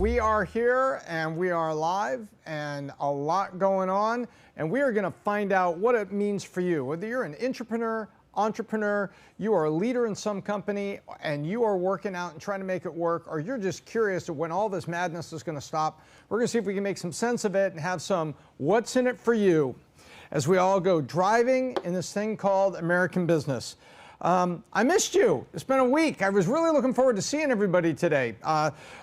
We are here and we are live and a lot going on, and we are going to find out what it means for you. Whether you're an entrepreneur, you are a leader in some company and you are working out and trying to make it work, or you're just curious of when all this madness is going to stop. We're going to see if we can make some sense of it and have some what's in it for you as we all go driving in this thing called American business. I missed you. It's been a week. I was really looking forward to seeing everybody today.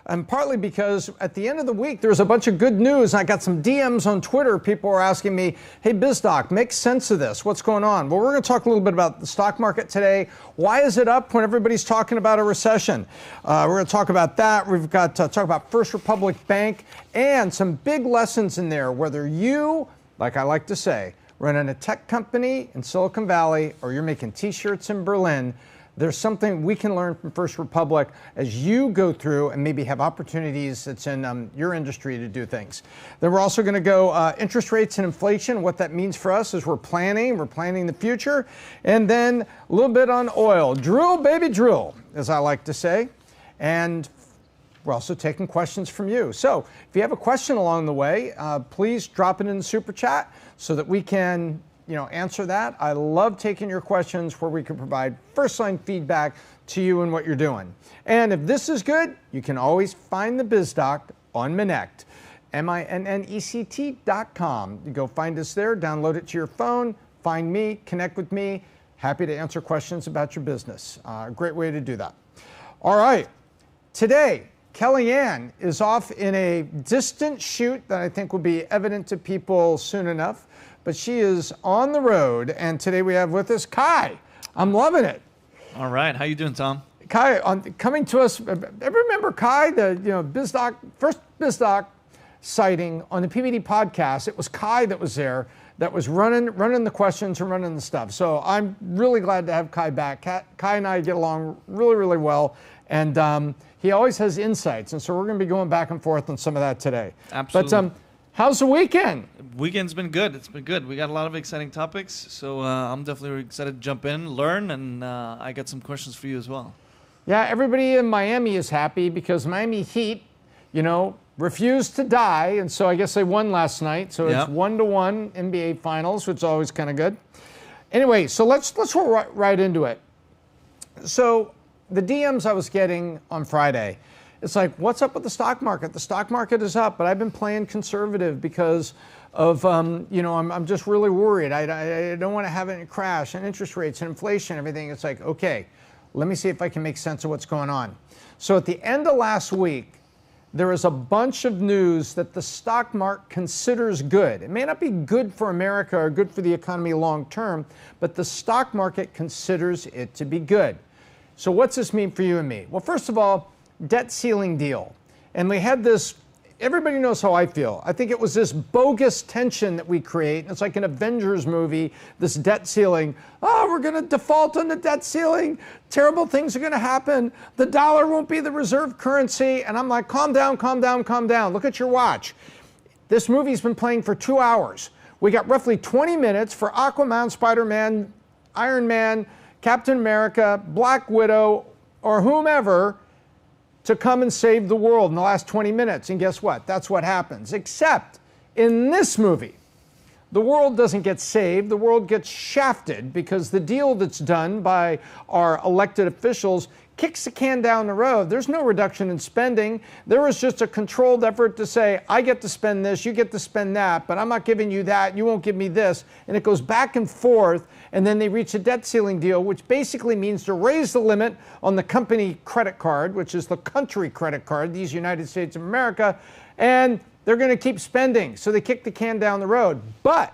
And partly because at the end of the week, there's a bunch of good news. I got some DMs on Twitter. People were asking me, hey, Biz Doc, make sense of this. What's going on? Well, we're going to talk a little bit about the stock market today. Why is it up when everybody's talking about a recession? We're going to talk about that. We've got to talk about First Republic Bank and some big lessons in there, whether you, like I like to say, running a tech company in Silicon Valley, or you're making t-shirts in Berlin, there's something we can learn from First Republic as you go through and maybe have opportunities that's in your industry to do things. Then we're also going to go interest rates and inflation, what that means for us as we're planning the future. And then a little bit on oil. Drill, baby, drill, as I like to say. And we're also taking questions from you. So if you have a question along the way, please drop it in the super chat so that we can, answer that. I love taking your questions where we can provide first-line feedback to you and what you're doing. And if this is good, you can always find the Biz Doc on Minnect, MINNECT.com. You go find us there, download it to your phone, find me, connect with me. Happy to answer questions about your business. Great way to do that. All right, today, Kellyanne is off in a distant shoot that I think will be evident to people soon enough, but she is on the road, and today we have with us Kai. I'm loving it. All right, how you doing, Tom? Kai, coming to us, ever remember Kai, the Biz Doc, first Biz Doc sighting on the PBD podcast? It was Kai that was there, that was running the questions and running the stuff. So I'm really glad to have Kai back. Kai and I get along really, really well, and he always has insights, and so we're going to be going back and forth on some of that today. Absolutely. But how's the weekend? Weekend's been good. It's been good. We got a lot of exciting topics, so I'm definitely excited to jump in, learn, and I got some questions for you as well. Yeah, everybody in Miami is happy because Miami Heat, refused to die, and so I guess they won last night. So It's 1-1 NBA Finals, which is always kind of good. Anyway, so let's roll right into it. So the DMs I was getting on Friday, it's like, what's up with the stock market? The stock market is up, but I've been playing conservative because of, I'm just really worried. I don't want to have any crash and interest rates and inflation and everything. It's like, okay, let me see if I can make sense of what's going on. So at the end of last week, there is a bunch of news that the stock market considers good. It may not be good for America or good for the economy long term, but the stock market considers it to be good. So what's this mean for you and me? Well, first of all, debt ceiling deal. And we had this, everybody knows how I feel. I think it was this bogus tension that we create. It's like an Avengers movie, this debt ceiling. Oh, we're going to default on the debt ceiling. Terrible things are going to happen. The dollar won't be the reserve currency. And I'm like, calm down, calm down, calm down. Look at your watch. This movie's been playing for 2 hours. We got roughly 20 minutes for Aquaman, Spider-Man, Iron Man, Captain America, Black Widow, or whomever to come and save the world in the last 20 minutes. And guess what? That's what happens. Except in this movie, the world doesn't get saved. The world gets shafted because the deal that's done by our elected officials kicks the can down the road. There's no reduction in spending. There was just a controlled effort to say, I get to spend this, you get to spend that, but I'm not giving you that, you won't give me this. And it goes back and forth, and then they reach a debt ceiling deal, which basically means to raise the limit on the company credit card, which is the country credit card, these United States of America, and they're going to keep spending. So they kick the can down the road. But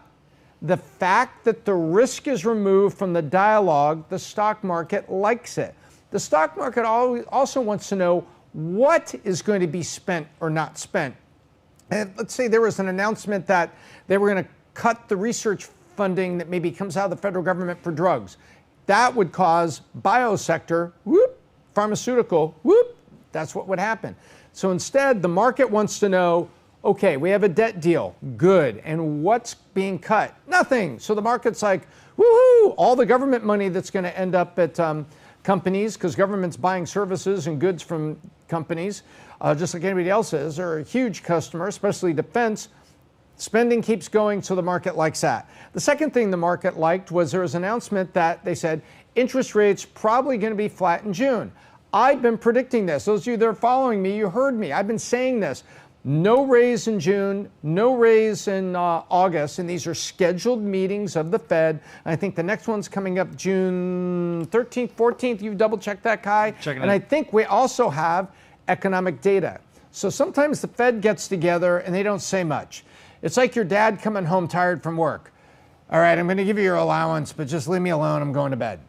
the fact that the risk is removed from the dialogue, the stock market likes it. The stock market also wants to know what is going to be spent or not spent. And let's say there was an announcement that they were going to cut the research funding that maybe comes out of the federal government for drugs. That would cause biosector, whoop, pharmaceutical, whoop, that's what would happen. So instead, the market wants to know, okay, we have a debt deal, good, and what's being cut? Nothing. So the market's like, woohoo, all the government money that's going to end up at companies, because government's buying services and goods from companies, just like anybody else is. They're a huge customer, especially defense. Spending keeps going, so the market likes that. The second thing the market liked was there was an announcement that they said interest rates probably going to be flat in June. I've been predicting this. Those of you that are following me, you heard me. I've been saying this. No raise in June, no raise in August, and these are scheduled meetings of the Fed. I think the next one's coming up June 13th, 14th. You double-check that, Kai? Checking and I think we also have economic data. So sometimes the Fed gets together and they don't say much. It's like your dad coming home tired from work. All right, I'm going to give you your allowance, but just leave me alone. I'm going to bed.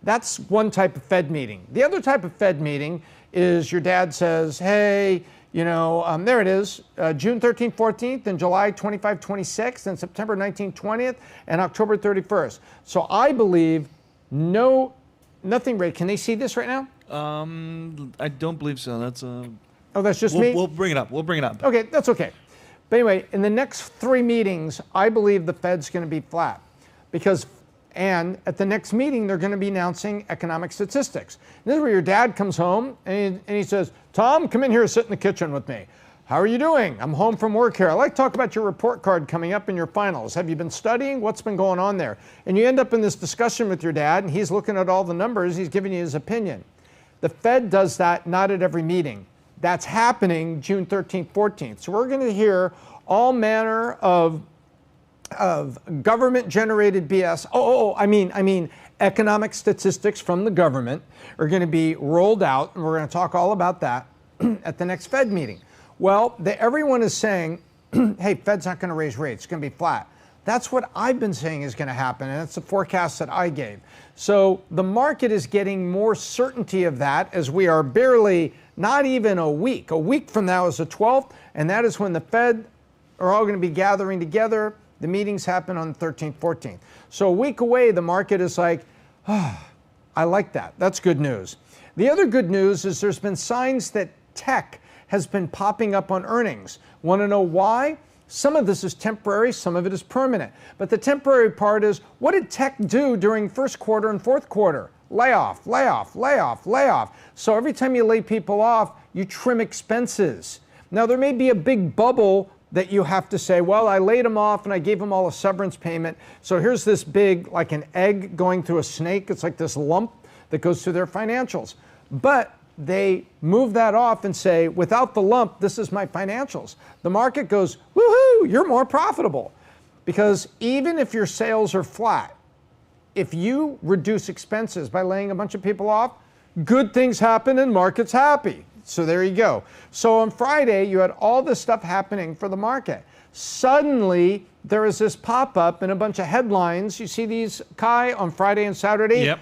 That's one type of Fed meeting. The other type of Fed meeting is your dad says, hey, you know, there it is, June 13th, 14th, and July 25th, 26th, and September 19th, 20th, and October 31st. So I believe nothing rate. Can they see this right now? I don't believe so. That's oh, that's just me? We'll bring it up. We'll bring it up. Okay, that's okay. But anyway, in the next 3 meetings, I believe the Fed's going to be flat and at the next meeting, they're going to be announcing economic statistics. And this is where your dad comes home and he says, Tom, come in here and sit in the kitchen with me. How are you doing? I'm home from work here. I'd like to talk about your report card coming up in your finals. Have you been studying? What's been going on there? And you end up in this discussion with your dad, and he's looking at all the numbers. He's giving you his opinion. The Fed does that not at every meeting. That's happening June 13th, 14th. So we're going to hear all manner of government-generated BS. I mean economic statistics from the government are going to be rolled out, and we're going to talk all about that at the next Fed meeting. Well, everyone is saying, hey, Fed's not going to raise rates. It's going to be flat. That's what I've been saying is going to happen, and that's the forecast that I gave. So the market is getting more certainty of that as we are barely, not even a week. A week from now is the 12th, and that is when the Fed are all going to be gathering together. The meetings happen on the 13th, 14th. So a week away, the market is like, I like that. That's good news. The other good news is there's been signs that tech has been popping up on earnings. Want to know why? Some of this is temporary, some of it is permanent. But the temporary part is, what did tech do during first quarter and fourth quarter? Layoff, layoff, layoff, layoff. So every time you lay people off, you trim expenses. Now there may be a big bubble that you have to say, well, I laid them off and I gave them all a severance payment. So here's this big, like an egg going through a snake. It's like this lump that goes through their financials. But they move that off and say, without the lump, this is my financials. The market goes, woohoo, you're more profitable. Because even if your sales are flat, if you reduce expenses by laying a bunch of people off, good things happen and market's happy. So there you go. So on Friday, you had all this stuff happening for the market. Suddenly, there is this pop-up and a bunch of headlines. You see these, Kai, on Friday and Saturday? Yep.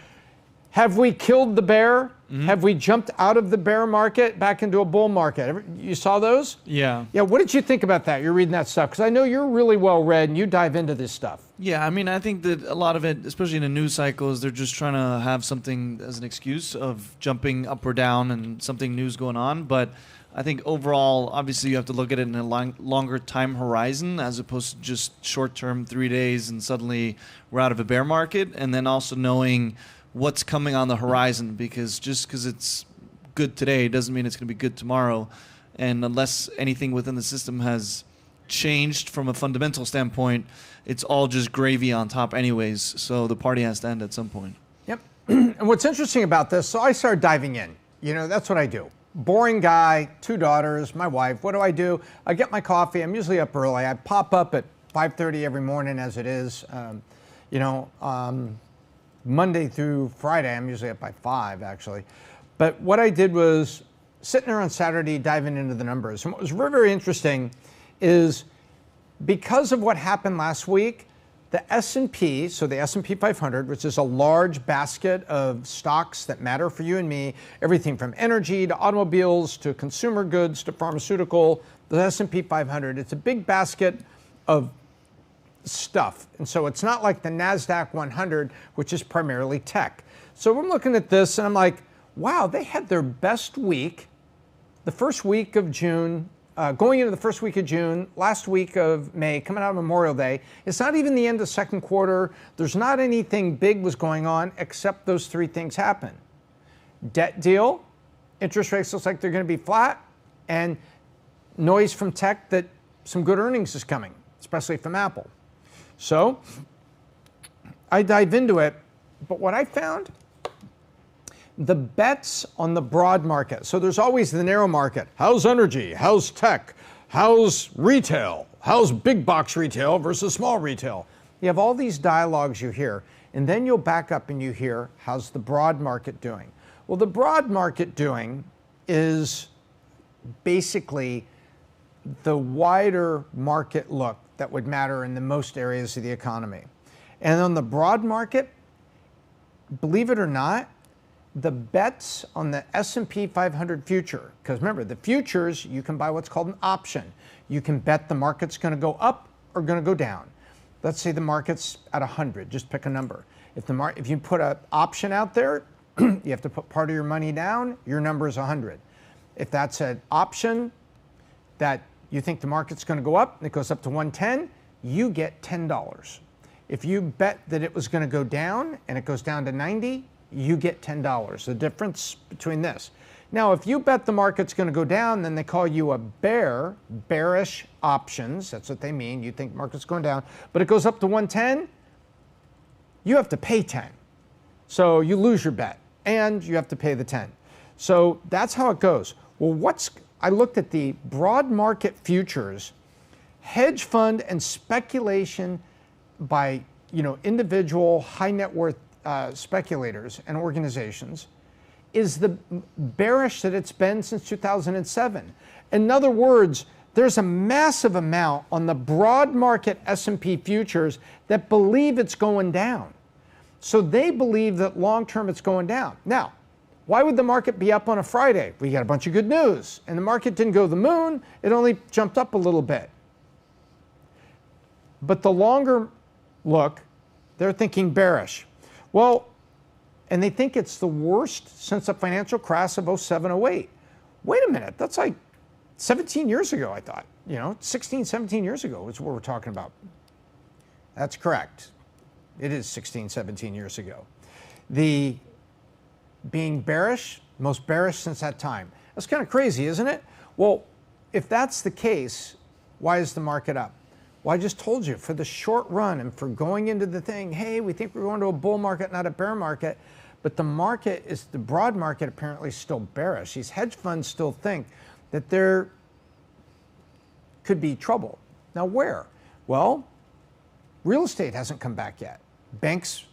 Have we killed the bear? Mm-hmm. Have we jumped out of the bear market back into a bull market? You saw those? Yeah. Yeah, what did you think about that? You're reading that stuff, because I know you're really well read and you dive into this stuff. Yeah, I mean, I think that a lot of it, especially in the news cycles, they're just trying to have something as an excuse of jumping up or down and something new's going on. But I think overall, obviously, you have to look at it in a longer time horizon as opposed to just short-term 3 days and suddenly we're out of a bear market. And then also knowing what's coming on the horizon, because just because it's good today doesn't mean it's going to be good tomorrow. And unless anything within the system has changed from a fundamental standpoint, it's all just gravy on top anyways. So the party has to end at some point. Yep. And what's interesting about this, so I started diving in. You know, that's what I do. Boring guy, 2 daughters, my wife. What do? I get my coffee. I'm usually up early. I pop up at 5:30 every morning as it is. Monday through Friday, I'm usually up by 5, actually. But what I did was sitting there on Saturday diving into the numbers. And what was very, very interesting is because of what happened last week, the S&P, so the S&P 500, which is a large basket of stocks that matter for you and me, everything from energy to automobiles to consumer goods to pharmaceutical, the S&P 500, it's a big basket of stuff. And so it's not like the NASDAQ 100, which is primarily tech. So I'm looking at this and I'm like, wow, they had their best week, the first week of June, going into the first week of June, last week of May, coming out of Memorial Day. It's not even the end of second quarter. There's not anything big was going on except those 3 things happen. Debt deal, interest rates looks like they're going to be flat, and noise from tech that some good earnings is coming, especially from Apple. So I dive into it, but what I found, the bets on the broad market. So there's always the narrow market. How's energy? How's tech? How's retail? How's big box retail versus small retail? You have all these dialogues you hear, and then you'll back up and you hear, how's the broad market doing? Well, the broad market doing is basically the wider market look that would matter in the most areas of the economy. And on the broad market, believe it or not, the bets on the S&P 500 future, because remember, the futures, you can buy what's called an option. You can bet the market's going to go up or going to go down. Let's say the market's at 100, just pick a number. If you put an option out there, you have to put part of your money down, your number is 100. If that's an option that you think the market's going to go up and it goes up to 110, you get $10. If you bet that it was going to go down and it goes down to 90, you get $10, the difference between this. Now, if you bet the market's going to go down, then they call you a bearish options. That's what they mean. You think the market's going down, but it goes up to 110, you have to pay 10. So you lose your bet and you have to pay the 10. So that's how it goes. Well, I looked at the broad market futures, hedge fund and speculation by individual high net worth speculators and organizations is the bearish that it's been since 2007. In other words, there's a massive amount on the broad market S&P futures that believe it's going down. So they believe that long-term it's going down. Now, why would the market be up on a Friday? We got a bunch of good news, and the market didn't go to the moon. It only jumped up a little bit. But the longer look, they're thinking bearish. Well, and they think it's the worst since the financial crash of 07, 08. Wait a minute, that's like 17 years ago, I thought. 16, 17 years ago is what we're talking about. That's correct. It is 16, 17 years ago. The being bearish, most bearish since that time. That's kind of crazy, isn't it? Well, if that's the case, why is the market up? Well, I just told you, for the short run and for going into the thing, hey, we think we're going to a bull market, not a bear market, but the broad market apparently still bearish. These hedge funds still think that there could be trouble. Now where? Well, real estate hasn't come back yet. Banks,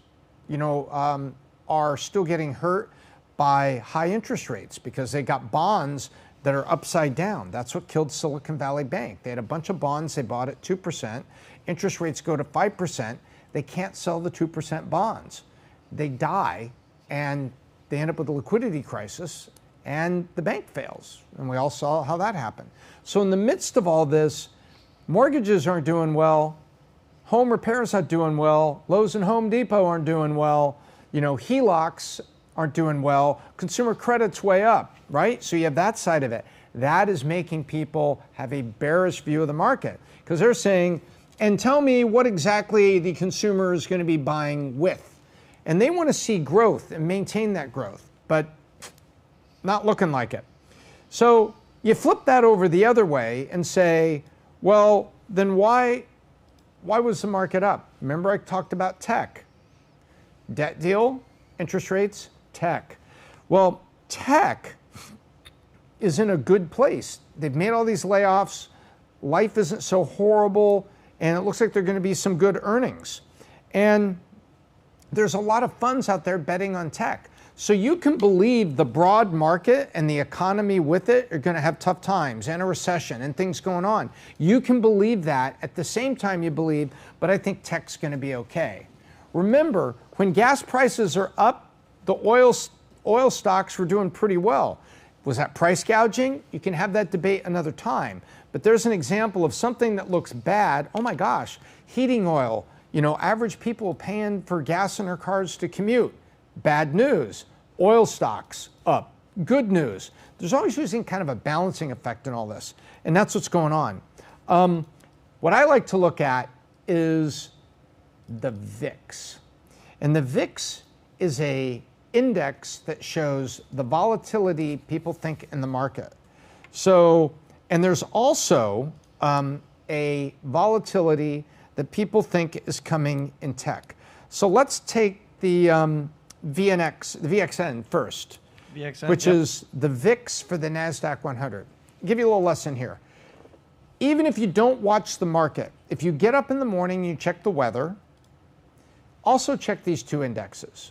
are still getting hurt by high interest rates because they got bonds that are upside down. That's what killed Silicon Valley Bank. They had a bunch of bonds they bought at 2%. Interest rates go to 5%. They can't sell the 2% bonds. They die, and they end up with a liquidity crisis, and the bank fails. And we all saw how that happened. So in the midst of all this, mortgages aren't doing well. Home repairs aren't doing well. Lowe's and Home Depot aren't doing well. HELOCs aren't doing well. Consumer credit's way up, right? So you have that side of it. That is making people have a bearish view of the market because they're saying, and tell me what exactly the consumer is going to be buying with. And they want to see growth and maintain that growth, but not looking like it. So you flip that over the other way and say, well, then why was the market up? Remember I talked about tech. Debt deal, interest rates, tech. Well, tech is in a good place. They've made all these layoffs. Life isn't so horrible, and it looks like there are going to be some good earnings. And there's a lot of funds out there betting on tech. So you can believe the broad market and the economy with it are going to have tough times and a recession and things going on. You can believe that at the same time you believe, but I think tech's going to be okay. Remember, when gas prices are up, the oil stocks were doing pretty well. Was that price gouging? You can have that debate another time. But there's an example of something that looks bad. Oh my gosh, heating oil. Average people paying for gas in their cars to commute. Bad news. Oil stocks up. Good news. There's always using kind of a balancing effect in all this. And that's what's going on. What I like to look at is the VIX. And the VIX is a index that shows the volatility people think in the market. So, and there's also a volatility that people think is coming in tech. So let's take the VXN first, which is the VIX for the NASDAQ 100. I'll give you a little lesson here. Even if you don't watch the market, if you get up in the morning and you check the weather, also check these two indexes.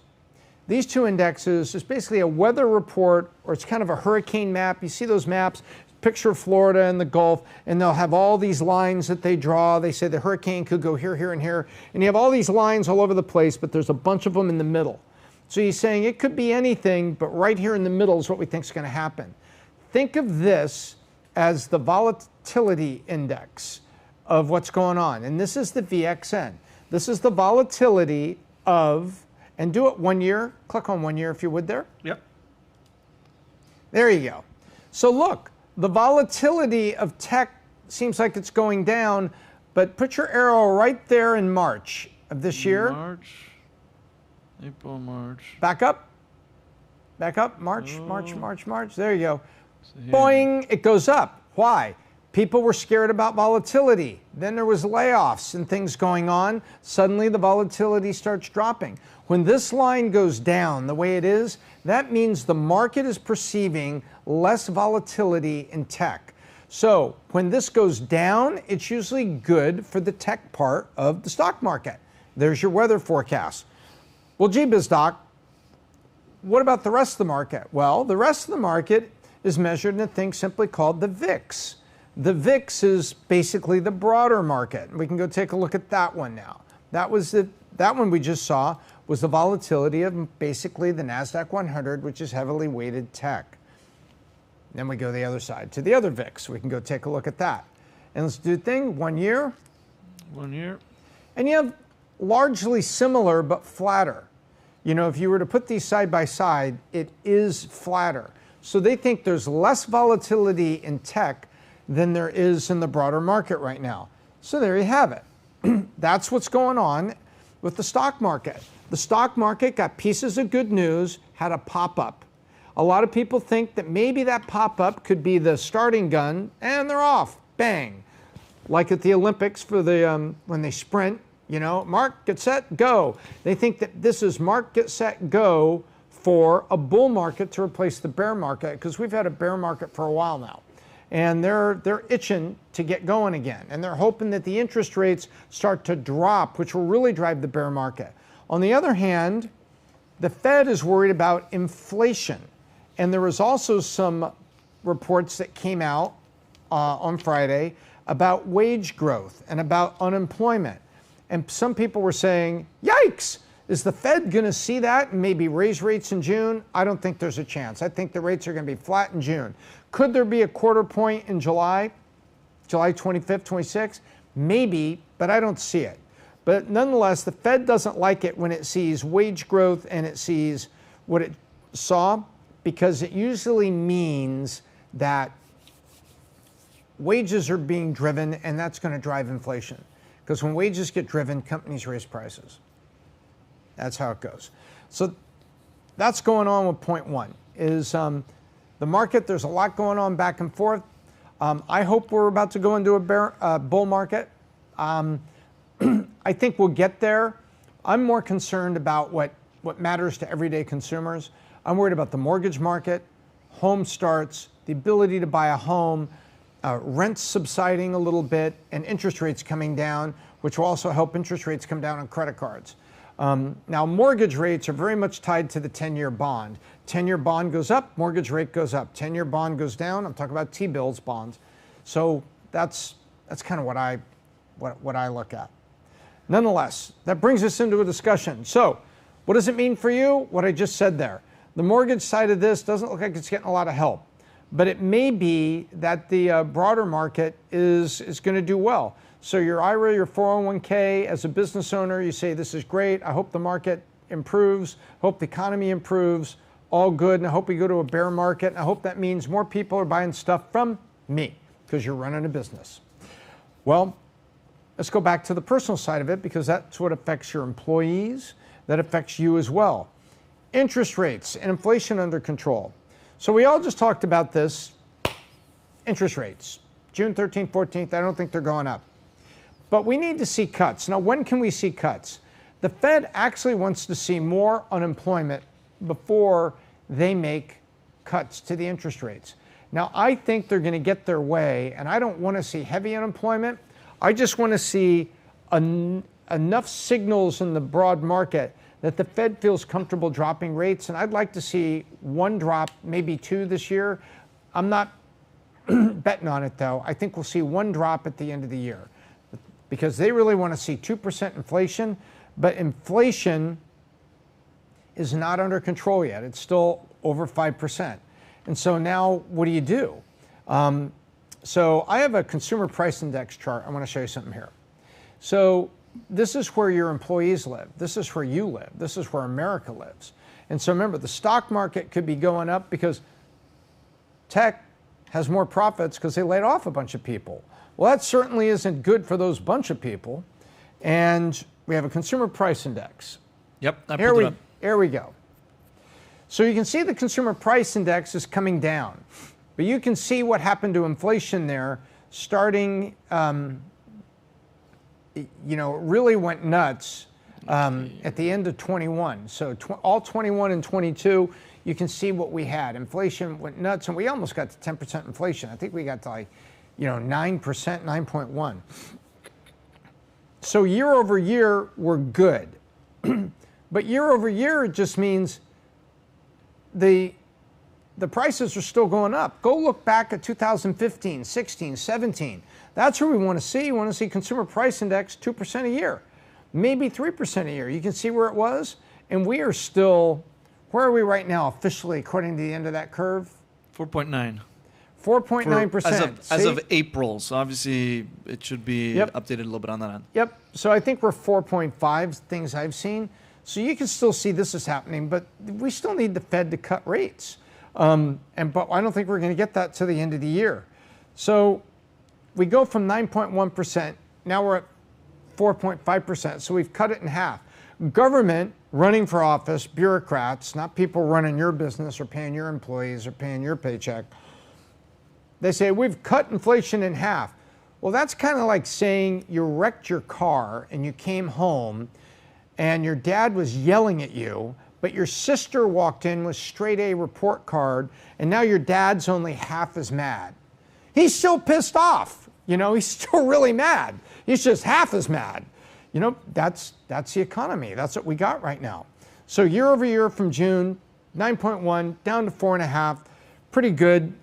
These two indexes is basically a weather report, or it's kind of a hurricane map. You see those maps, picture Florida and the Gulf, and they'll have all these lines that they draw. They say the hurricane could go here, here, and here. And you have all these lines all over the place, but there's a bunch of them in the middle. So you're saying it could be anything, but right here in the middle is what we think is going to happen. Think of this as the volatility index of what's going on. And this is the VXN. This is the volatility of, and do it 1 year. Click on 1 year if you would there. Yep. There you go. So look, the volatility of tech seems like it's going down, but put your arrow right there in March of this year. March, April, March. Back up. Back up. March, March, March, March. There you go. Boing, it goes up. Why? People were scared about volatility. Then there was layoffs and things going on. Suddenly the volatility starts dropping. When this line goes down the way it is, that means the market is perceiving less volatility in tech. So when this goes down, it's usually good for the tech part of the stock market. There's your weather forecast. Well, gee, Biz Doc, what about the rest of the market? Well, the rest of the market is measured in a thing simply called the VIX. The VIX is basically the broader market. We can go take a look at that one now. That one we just saw was the volatility of basically the NASDAQ 100, which is heavily weighted tech. Then we go the other side to the other VIX. We can go take a look at that. And let's do the thing, 1 year. 1 year. And you have largely similar but flatter. You know, if you were to put these side by side, it is flatter. So they think there's less volatility in tech than there is in the broader market right now. So there you have it. That's what's going on with the stock market. The stock market got pieces of good news, had a pop-up. A lot of people think that maybe that pop-up could be the starting gun, and they're off. Bang. Like at the Olympics for the when they sprint, you know, mark, get set, go. They think that this is mark, get set, go for a bull market to replace the bear market, because we've had a bear market for a while now. And they're itching to get going again. And they're hoping that the interest rates start to drop, which will really drive the bear market. On the other hand, the Fed is worried about inflation. And there was also some reports that came out on Friday about wage growth and about unemployment. And some people were saying, yikes, is the Fed going to see that and maybe raise rates in June? I don't think there's a chance. I think the rates are going to be flat in June. Could there be a quarter point in July 25th, 26th? Maybe, but I don't see it. But nonetheless, the Fed doesn't like it when it sees wage growth and it sees what it saw, because it usually means that wages are being driven, and that's going to drive inflation. Because when wages get driven, companies raise prices. That's how it goes. So that's going on with point one, is the market. There's a lot going on back and forth. I hope we're about to go into a bull market. I think we'll get there. I'm more concerned about what matters to everyday consumers. I'm worried about the mortgage market, home starts, the ability to buy a home, rents subsiding a little bit, and interest rates coming down, which will also help interest rates come down on credit cards. Now, mortgage rates are very much tied to the 10-year bond. 10-year bond goes up, mortgage rate goes up. 10-year bond goes down. I'm talking about T-bills bonds. So that's kind of what I look at. Nonetheless, that brings us into a discussion. So what does it mean for you? What I just said there. The mortgage side of this doesn't look like it's getting a lot of help, but it may be that the broader market is going to do well. So your IRA, your 401k, as a business owner, you say, this is great. I hope the market improves. Hope the economy improves. All good. And I hope we go to a bear market. And I hope that means more people are buying stuff from me, because you're running a business. Well, let's go back to the personal side of it, because that's what affects your employees. That affects you as well. interest rates and inflation under control. So we all just talked about this. Interest rates, June 13th, 14th, I don't think they're going up. But we need to see cuts. Now, when can we see cuts? The Fed actually wants to see more unemployment before they make cuts to the interest rates. Now, I think they're going to get their way, and I don't want to see heavy unemployment. I just want to see enough signals in the broad market that the Fed feels comfortable dropping rates, and I'd like to see one drop, maybe two this year. I'm not betting on it, though. I think we'll see one drop at the end of the year because they really want to see 2% inflation, but inflation is not under control yet. It's still over 5%. And so now what do? So I have a consumer price index chart. I want to show you something here. So this is where your employees live. This is where you live. This is where America lives. And so remember, the stock market could be going up because tech has more profits because they laid off a bunch of people. Well, that certainly isn't good for those bunch of people. And we have a consumer price index. Yep, I pulled it up. Here we go. So you can see the consumer price index is coming down. But you can see what happened to inflation there starting, it really went nuts at the end of 21. So all 21 and 22, you can see what we had. Inflation went nuts, and we almost got to 10% inflation. I think we got to 9%, 9.1. So year over year, we're good. But year over year, it just means the prices are still going up. Go look back at 2015, 16, 17. That's what we want to see. You want to see consumer price index 2% a year, maybe 3% a year. You can see where it was, and we are still, where are we right now officially according to the end of that curve? 4.9. 4.9%. As of April, so obviously it should be updated a little bit on that end. Yep, so I think we're 4.5, things I've seen. So you can still see this is happening, but we still need the Fed to cut rates. But I don't think we're going to get that to the end of the year. So we go from 9.1%, now we're at 4.5%, so we've cut it in half. Government running for office, bureaucrats, not people running your business or paying your employees or paying your paycheck, they say, we've cut inflation in half. Well, that's kind of like saying you wrecked your car and you came home and your dad was yelling at you, but your sister walked in with straight A report card, and now your dad's only half as mad. He's still pissed off. He's still really mad. He's just half as mad. That's the economy. That's what we got right now. So year over year from June, 9.1 down to 4.5. Pretty good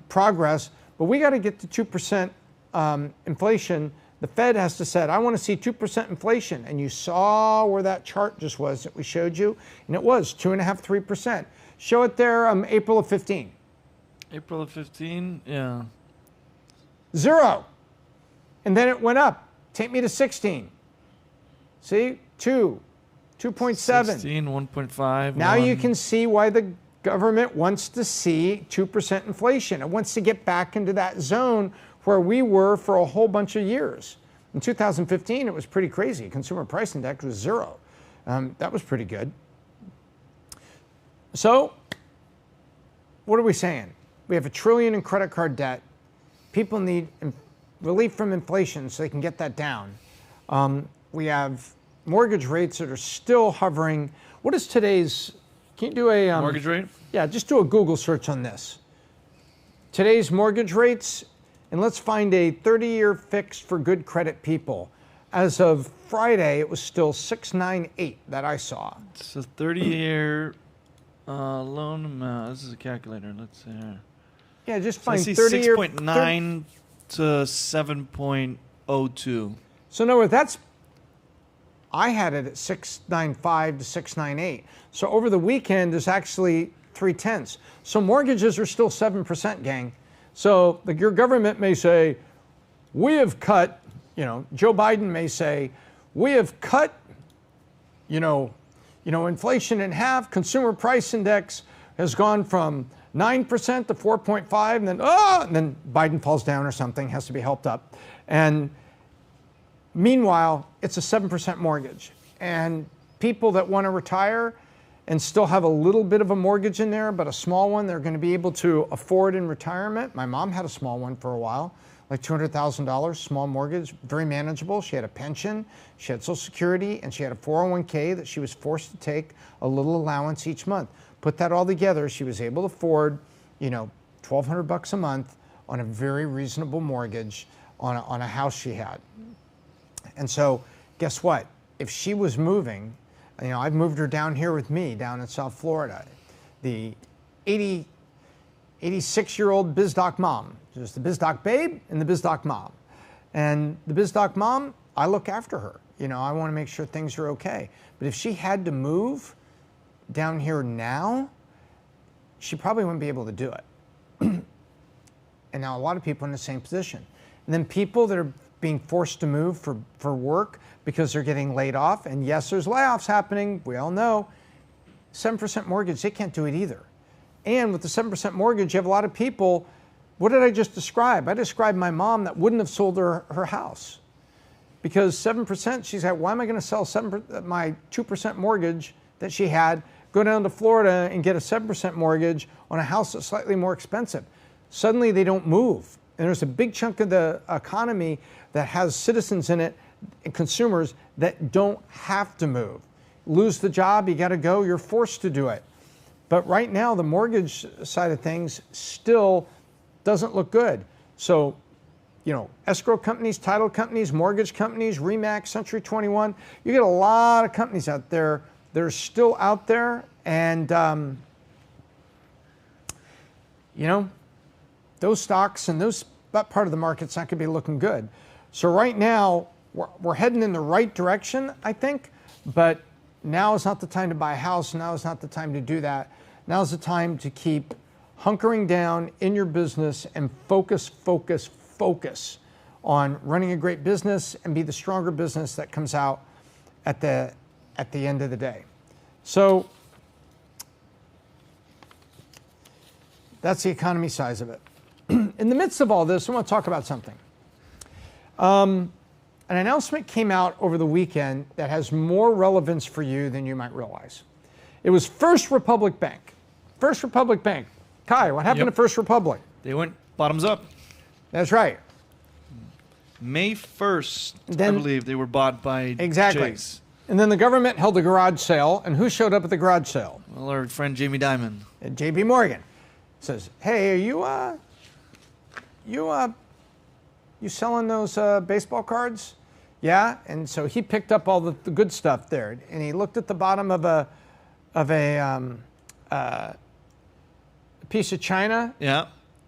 progress, but we got to get to 2% inflation. The Fed has to say, I want to see 2% inflation. And you saw where that chart just was that we showed you. And it was 2.5%, 3%. Show it there, April of 15. April of 15, yeah. 0. And then it went up. Take me to 16. See, 2, 2.7. 16, 1.5. Now you can see why the government wants to see 2% inflation. It wants to get back into that zone where we were for a whole bunch of years. In 2015, it was pretty crazy. Consumer price index was 0. That was pretty good. So what are we saying? We have $1 trillion in credit card debt. People need relief from inflation so they can get that down. We have mortgage rates that are still hovering. What is today's, can you do a... mortgage rate? Yeah, just do a Google search on this. Today's mortgage rates, and let's find a 30-year fix for good credit people. As of Friday, it was still 698 that I saw. It's a 30-year loan amount. This is a calculator. Let's see here. Yeah, just find 30-year. 6.9 to 7.02. So in other words, that's, I had it at 695 to 698. So over the weekend, there's actually 0.3. So mortgages are still 7%, gang. So your government may say, we have cut, Joe Biden may say, we have cut, inflation in half. Consumer price index has gone from 9% to 4.5, and then Biden falls down or something, has to be helped up. And meanwhile, it's a 7% mortgage. And people that want to retire, and still have a little bit of a mortgage in there, but a small one they're going to be able to afford in retirement. My mom had a small one for a while, like $200,000, small mortgage, very manageable. She had a pension, she had Social Security, and she had a 401k that she was forced to take a little allowance each month. Put that all together, she was able to afford, $1,200 a month on a very reasonable mortgage on a house she had. And so, guess what? If she was moving, I've moved her down here with me, down in South Florida. The 86-year-old Biz Doc mom. There's the Biz Doc babe and the Biz Doc mom. And the Biz Doc mom, I look after her. I want to make sure things are okay. But if she had to move down here now, she probably wouldn't be able to do it. And now a lot of people are in the same position. And then people that are being forced to move for work because they're getting laid off, and yes, there's layoffs happening, we all know, 7% mortgage, they can't do it either. And with the 7% mortgage, you have a lot of people, what did I just describe? I described my mom that wouldn't have sold her house. Because 7%, she's like, why am I going to sell my 2% mortgage that she had, go down to Florida and get a 7% mortgage on a house that's slightly more expensive? Suddenly they don't move. And there's a big chunk of the economy that has citizens in it and consumers that don't have to move. Lose the job, you got to go, you're forced to do it. But right now, the mortgage side of things still doesn't look good. So, escrow companies, title companies, mortgage companies, RE/MAX, Century 21, you get a lot of companies out there that are still out there, and those stocks and that part of the market's not going to be looking good. So right now, we're heading in the right direction, I think, but now is not the time to buy a house. Now is not the time to do that. Now is the time to keep hunkering down in your business and focus on running a great business and be the stronger business that comes out at the end of the day. So that's the economy size of it. In the midst of all this, I want to talk about something. An announcement came out over the weekend that has more relevance for you than you might realize. It was First Republic Bank. First Republic Bank. Kai, what happened to First Republic? They went bottoms up. That's right. May 1st, I believe, they were bought by Chase. And then the government held a garage sale, and who showed up at the garage sale? Well, our friend Jamie Dimon. And JP Morgan says, hey, are you selling those baseball cards? Yeah, and so he picked up all the good stuff there, and he looked at the bottom of a piece of china. Yeah.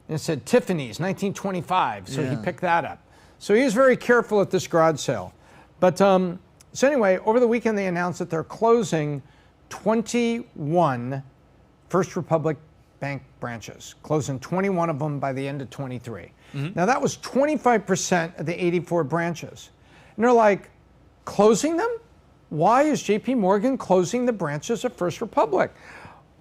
And it said Tiffany's, 1925. So he picked that up. So he was very careful at this garage sale. But so anyway, over the weekend they announced that they're closing 21 First Republic Bank branches, closing 21 of them by the end of 23. Mm-hmm. Now that was 25% of the 84 branches. And they're like, closing them? Why is JP Morgan closing the branches of First Republic?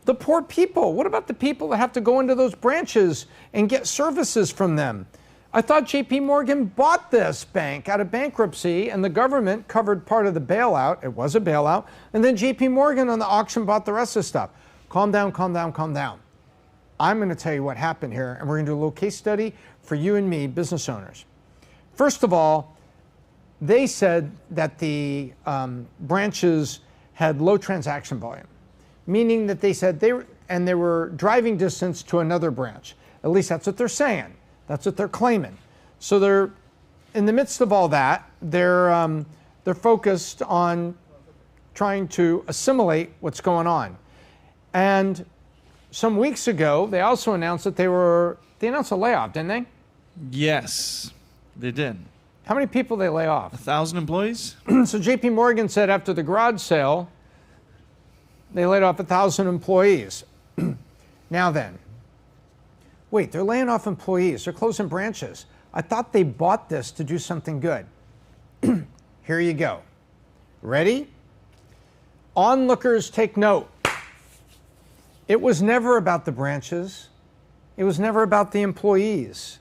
The poor people. What about the people that have to go into those branches and get services from them? I thought JP Morgan bought this bank out of bankruptcy and the government covered part of the bailout. It was a bailout. And then JP Morgan on the auction bought the rest of the stuff. Calm down, calm down, calm down. I'm going to tell you what happened here, and we're going to do a little case study for you and me, business owners. First of all, they said that the branches had low transaction volume, meaning that they said they were driving distance to another branch. At least that's what they're saying. That's what they're claiming. So they're in the midst of all that. They're focused on trying to assimilate what's going on. And some weeks ago, they also announced that they announced a layoff, didn't they? Yes, they did. How many people they lay off? 1,000 employees. So JP Morgan said after the garage sale, they laid off 1,000 employees. Now then, wait, they're laying off employees. They're closing branches. I thought they bought this to do something good. Here you go. Ready? Onlookers, take note. It was never about the branches. It was never about the employees.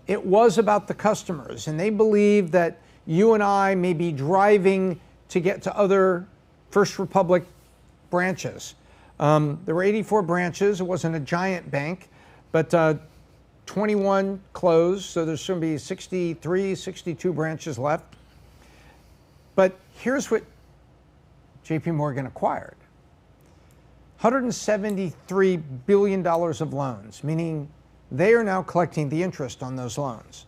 It was about the customers. And they believe that you and I may be driving to get to other First Republic branches. There were 84 branches. It wasn't a giant bank, but 21 closed, so there's going to be 63, 62 branches left. But here's what JP Morgan acquired. $173 billion of loans, meaning they are now collecting the interest on those loans.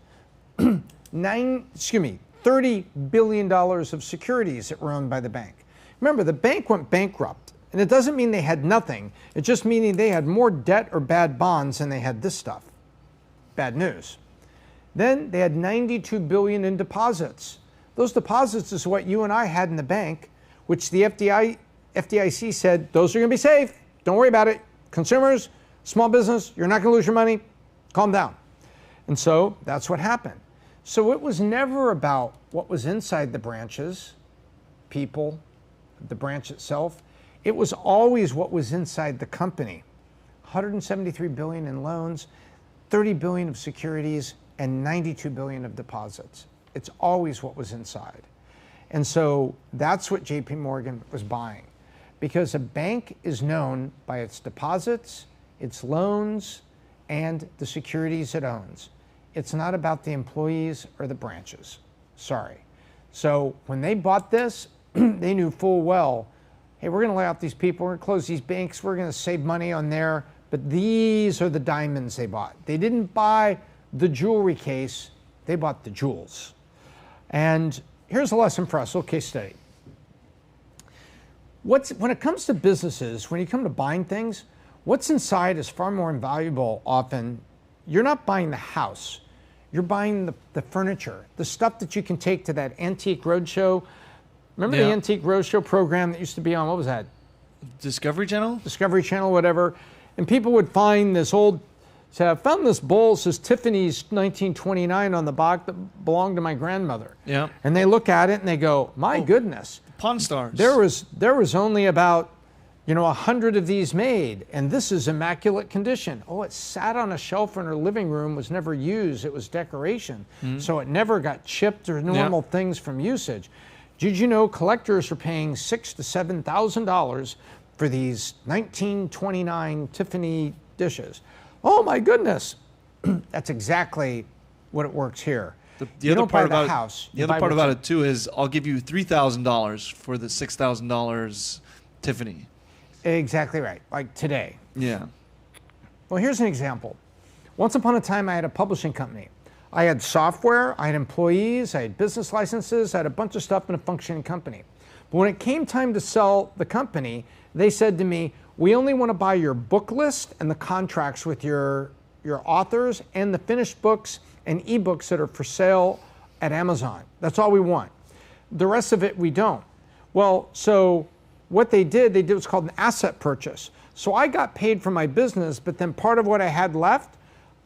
$30 billion of securities that were owned by the bank. Remember, the bank went bankrupt, and it doesn't mean they had nothing. It's just meaning they had more debt or bad bonds than they had this stuff. Bad news. Then they had $92 billion in deposits. Those deposits is what you and I had in the bank, which the FDIC said, those are going to be safe. Don't worry about it. Consumers, small business, you're not going to lose your money. Calm down. And so that's what happened. So it was never about what was inside the branches, people, the branch itself. It was always what was inside the company. $173 billion in loans, $30 billion of securities, and $92 billion of deposits. It's always what was inside. And so that's what JP Morgan was buying. Because a bank is known by its deposits, its loans, and the securities it owns. It's not about the employees or the branches. Sorry. So when they bought this, they knew full well, hey, we're going to lay off these people, we're going to close these banks, we're going to save money on there. But these are the diamonds they bought. They didn't buy the jewelry case, they bought the jewels. And here's a lesson for us, a little case study. When it comes to businesses, when you come to buying things, what's inside is far more invaluable often. You're not buying the house. You're buying the furniture, the stuff that you can take to that Antique Roadshow. Remember the Antique Roadshow program that used to be on, what was that? Discovery Channel? Discovery Channel, whatever. And people would find this old, say, I found this bowl, it says Tiffany's 1929 on the box that belonged to my grandmother. Yeah. And they look at it and they go, my goodness. Pawn Stars. There was only about 100 of these made, and this is immaculate condition. Oh, it sat on a shelf in her living room, was never used. It was decoration. So it never got chipped or normal things from usage. Did you know collectors are paying $6,000 to $7,000 for these 1929 Tiffany dishes? Oh my goodness. That's exactly what it works here. The other part about it too is I'll give you $3,000 for the $6,000 Tiffany. Exactly right, like today. Yeah. Well, here's an example. Once upon a time, I had a publishing company. I had software, I had employees, I had business licenses, I had a bunch of stuff in a functioning company. But when it came time to sell the company, they said to me, we only want to buy your book list and the contracts with your authors and the finished books and ebooks that are for sale at Amazon. That's all we want. The rest of it, we don't. Well, so what they did what's called an asset purchase. So I got paid for my business, but then part of what I had left,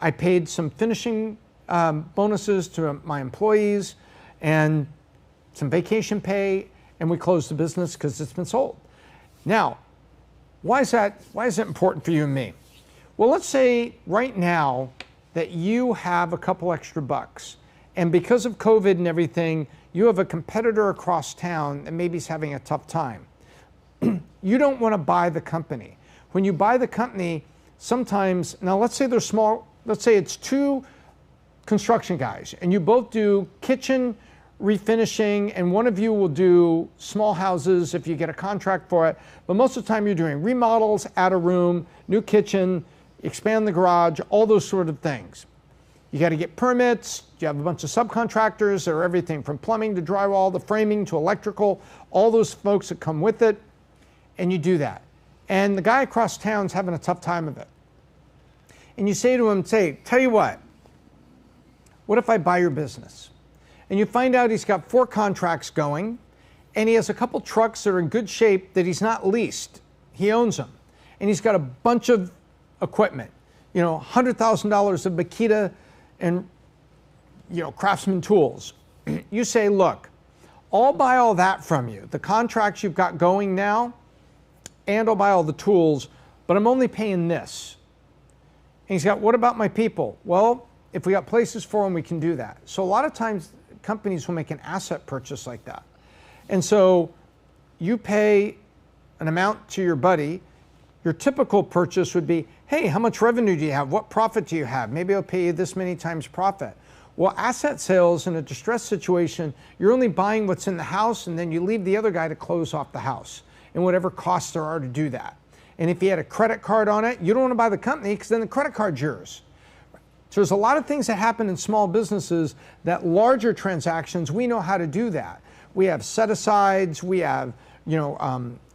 I paid some finishing bonuses to my employees and some vacation pay, and we closed the business because it's been sold. Now, why is that important for you and me? Well, let's say right now that you have a couple extra bucks, and because of COVID and everything, you have a competitor across town that maybe is having a tough time. You don't want to buy the company. When you buy the company, sometimes, now let's say they're small, let's say it's two construction guys, and you both do kitchen refinishing, and one of you will do small houses if you get a contract for it, but most of the time you're doing remodels, add a room, new kitchen, expand the garage, all those sort of things. You got to get permits, you have a bunch of subcontractors, there are everything from plumbing to drywall, to framing to electrical, all those folks that come with it, and you do that. And the guy across town's having a tough time of it. And you say to him, tell you what if I buy your business? And you find out he's got 4 contracts going, and he has a couple trucks that are in good shape that he's not leased. He owns them. And he's got a bunch of equipment, $100,000 of Makita and Craftsman tools. You say, look, I'll buy all that from you, the contracts you've got going now, and I'll buy all the tools, but I'm only paying this. And he's got, what about my people? Well, if we got places for them, we can do that. So a lot of times companies will make an asset purchase like that. And so you pay an amount to your buddy, Your typical purchase would be, hey, how much revenue do you have? What profit do you have? Maybe I'll pay you this many times profit. Well, asset sales in a distressed situation, you're only buying what's in the house, and then you leave the other guy to close off the house and whatever costs there are to do that. And if you had a credit card on it, you don't want to buy the company because then the credit card's yours. So there's a lot of things that happen in small businesses that larger transactions, we know how to do that. We have set-asides, we have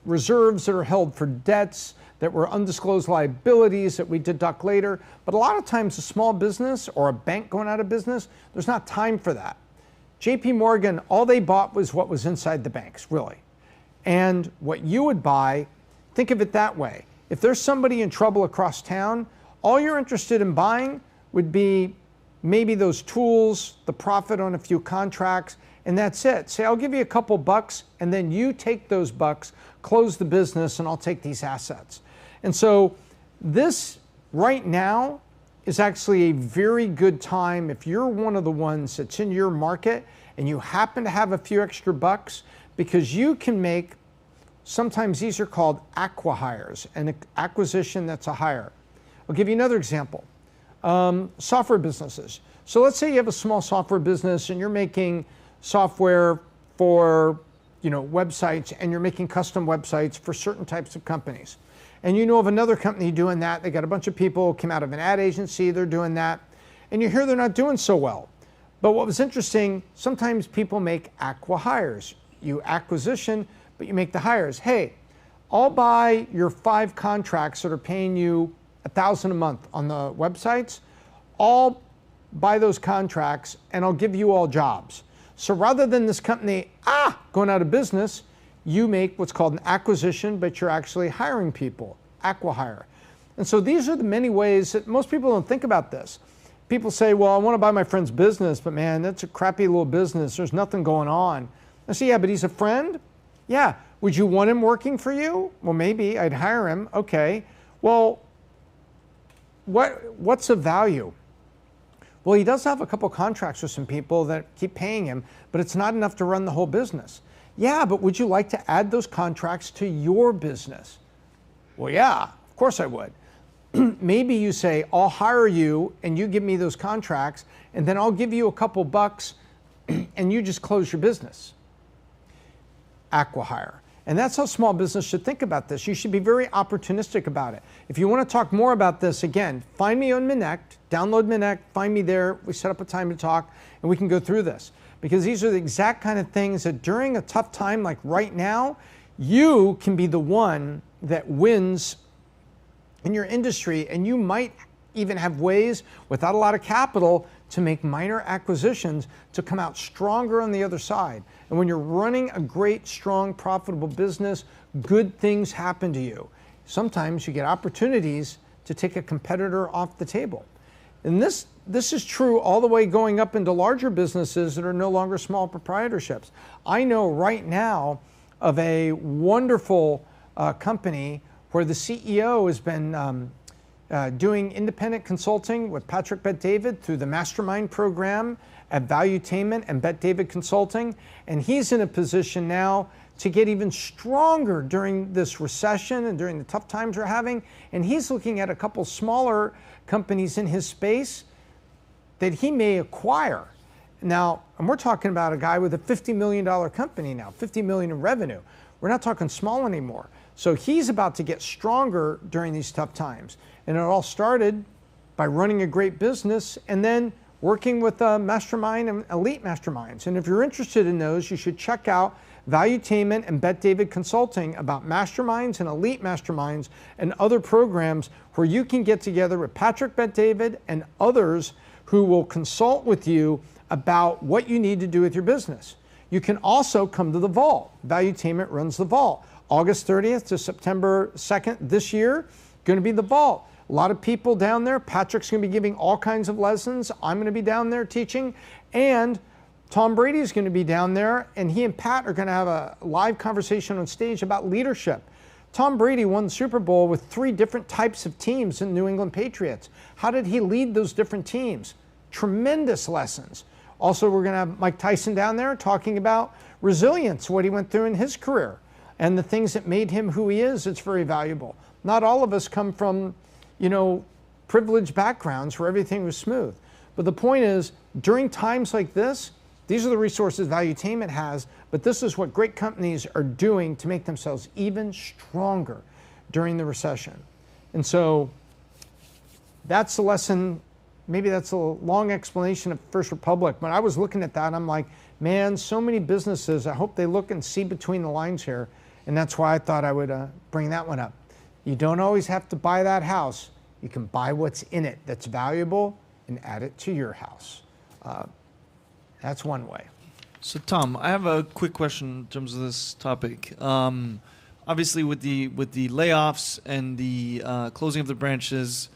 reserves that are held for debts that were undisclosed liabilities that we deduct later. But a lot of times a small business or a bank going out of business, there's not time for that. JP Morgan, all they bought was what was inside the banks, really. And what you would buy, think of it that way. If there's somebody in trouble across town, all you're interested in buying would be maybe those tools, the profit on a few contracts, and that's it. Say, I'll give you a couple bucks, and then you take those bucks, close the business, and I'll take these assets. And so this right now is actually a very good time if you're one of the ones that's in your market and you happen to have a few extra bucks, because you can make, sometimes these are called acqui-hires, an acquisition that's a hire. I'll give you another example. Software businesses. So let's say you have a small software business and you're making software for websites, and you're making custom websites for certain types of companies. And you know of another company doing that. They got a bunch of people, came out of an ad agency, they're doing that. And you hear they're not doing so well. But what was interesting, sometimes people make acqui-hires. You acquisition, but you make the hires. Hey, I'll buy your 5 contracts that are paying you $1,000 a month on the websites. I'll buy those contracts and I'll give you all jobs. So rather than this company, going out of business, you make what's called an acquisition, but you're actually hiring people, acqui-hire. And so these are the many ways that most people don't think about this. People say, well, I want to buy my friend's business, but man, that's a crappy little business. There's nothing going on. I say, yeah, but he's a friend? Yeah. Would you want him working for you? Well, maybe I'd hire him. Okay. Well, what's the value? Well, he does have a couple contracts with some people that keep paying him, but it's not enough to run the whole business. Yeah, but would you like to add those contracts to your business? Well, yeah, of course I would. Maybe you say, I'll hire you and you give me those contracts, and then I'll give you a couple bucks and you just close your business. Acqui-hire. And that's how small business should think about this. You should be very opportunistic about it. If you want to talk more about this, again, find me on Minect, download Minect, find me there. We set up a time to talk and we can go through this. Because these are the exact kind of things that during a tough time like right now, you can be the one that wins in your industry, and you might even have ways without a lot of capital to make minor acquisitions to come out stronger on the other side. And when you're running a great, strong, profitable business, good things happen to you. Sometimes you get opportunities to take a competitor off the table. And this is true all the way going up into larger businesses that are no longer small proprietorships. I know right now of a wonderful company where the CEO has been doing independent consulting with Patrick Bet-David through the Mastermind program at Valuetainment and Bet-David Consulting. And he's in a position now to get even stronger during this recession and during the tough times we're having. And he's looking at a couple smaller companies in his space that he may acquire. Now, and we're talking about a guy with a $50 million company now, $50 million in revenue. We're not talking small anymore. So he's about to get stronger during these tough times. And it all started by running a great business and then working with a mastermind and elite masterminds. And if you're interested in those, you should check out Valuetainment and Bet-David Consulting about masterminds and elite masterminds and other programs where you can get together with Patrick Bet-David and others who will consult with you about what you need to do with your business. You can also come to the Vault. Valuetainment runs the Vault. August 30th to September 2nd this year, going to be the Vault. A lot of people down there. Patrick's going to be giving all kinds of lessons. I'm going to be down there teaching. And Tom Brady is going to be down there, and he and Pat are going to have a live conversation on stage about leadership. Tom Brady won the Super Bowl with 3 different types of teams in New England Patriots. How did he lead those different teams? Tremendous lessons. Also, we're going to have Mike Tyson down there talking about resilience, what he went through in his career. and the things that made him who he is, it's very valuable. Not all of us come from, privileged backgrounds where everything was smooth. But the point is, during times like this, these are the resources Valuetainment has, but this is what great companies are doing to make themselves even stronger during the recession. And so that's the lesson. Maybe that's a long explanation of First Republic, but I was looking at that and I'm like, man, so many businesses, I hope they look and see between the lines here. And that's why I thought I would bring that one up. You don't always have to buy that house. You can buy what's in it that's valuable and add it to your house. That's one way. So Tom, I have a quick question in terms of this topic. Obviously with the layoffs and the closing of the branches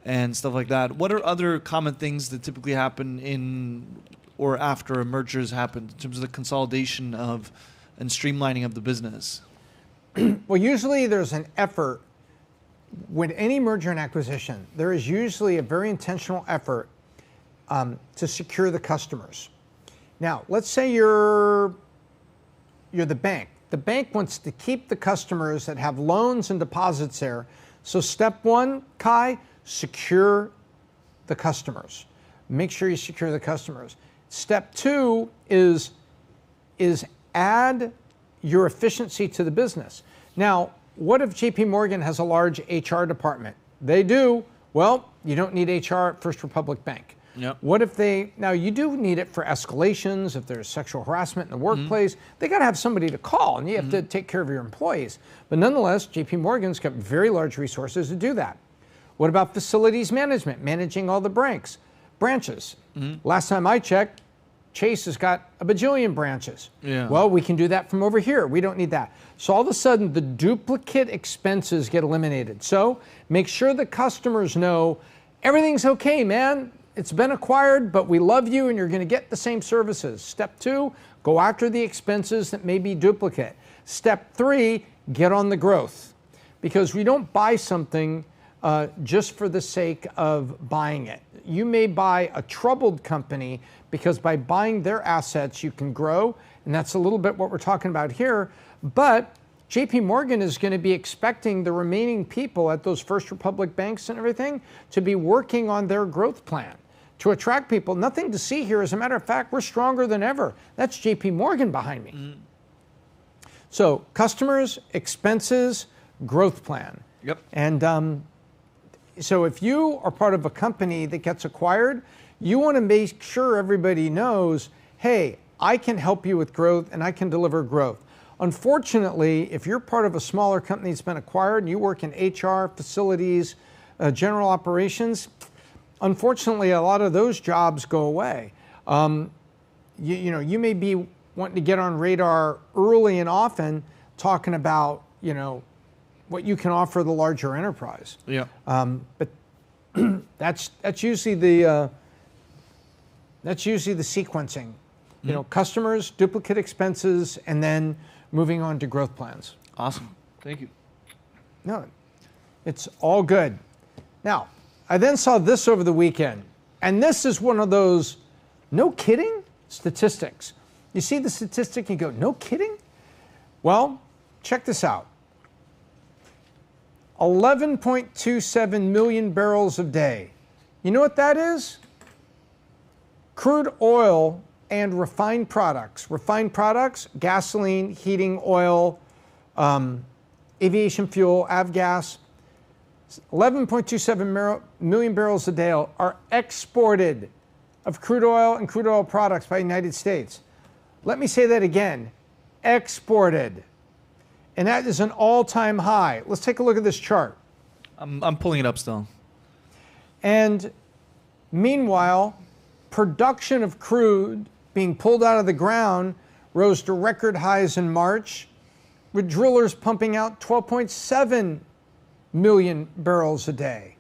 and stuff like that, what are other common things that typically happen in or after mergers happen in terms of the consolidation of and streamlining of the business? Well, usually there's an effort with any merger and acquisition. There is usually a very intentional effort to secure the customers. Now, let's say you're the bank. The bank wants to keep the customers that have loans and deposits there. So step one, Kai, secure the customers. Make sure you secure the customers. Step two is add your efficiency to the business. Now, what if JP Morgan has a large HR department? They do. Well, you don't need HR at First Republic Bank. Yep. What if now you do need it for escalations, if there's sexual harassment in the workplace, they got to have somebody to call and you have to take care of your employees. But nonetheless, JP Morgan's got very large resources to do that. What about facilities management, managing all the branches? Last time I checked, Chase has got a bajillion branches. Yeah. Well, we can do that from over here. We don't need that. So all of a sudden, the duplicate expenses get eliminated. So make sure the customers know everything's okay, man. It's been acquired, but we love you and you're going to get the same services. Step two, go after the expenses that may be duplicate. Step three, get on the growth. Because we don't buy something just for the sake of buying it. You may buy a troubled company because by buying their assets, you can grow. And that's a little bit what we're talking about here. But JP Morgan is going to be expecting the remaining people at those First Republic banks and everything to be working on their growth plan to attract people. Nothing to see here. As a matter of fact, we're stronger than ever. That's JP Morgan behind me. So customers, expenses, growth plan. Yep. And so if you are part of a company that gets acquired, you want to make sure everybody knows, hey, I can help you with growth and I can deliver growth. Unfortunately, if you're part of a smaller company that's been acquired and you work in HR, facilities, general operations, unfortunately, a lot of those jobs go away. You may be wanting to get on radar early and often talking about, what you can offer the larger enterprise. Yeah. But that's usually the sequencing. Customers, duplicate expenses, and then moving on to growth plans. Awesome. Thank you. No, it's all good. Now, I then saw this over the weekend, and this is one of those, no kidding, statistics. You see the statistic, you go, no kidding? Well, check this out. 11.27 million barrels a day. You know what that is? Crude oil and refined products. Refined products, gasoline, heating oil, aviation fuel, avgas. 11.27 million barrels a day are exported of crude oil and crude oil products by the United States. Let me say that again, exported. And that is an all-time high. Let's take a look at this chart. I'm pulling it up still. And meanwhile, production of crude being pulled out of the ground rose to record highs in March, with drillers pumping out 12.7 million barrels a day.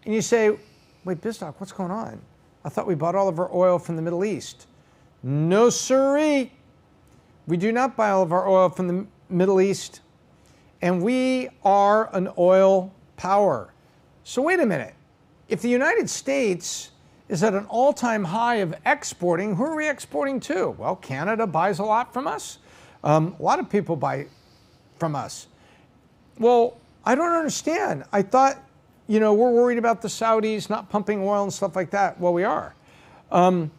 And you say, wait, Biz Doc, what's going on? I thought we bought all of our oil from the Middle East. No, sirree. We do not buy all of our oil from the Middle East, and we are an oil power. So wait a minute. If the United States is at an all-time high of exporting, who are we exporting to? Well, Canada buys a lot from us. A lot of people buy from us. Well, I don't understand. I thought, we're worried about the Saudis not pumping oil and stuff like that. Well, we are. Well,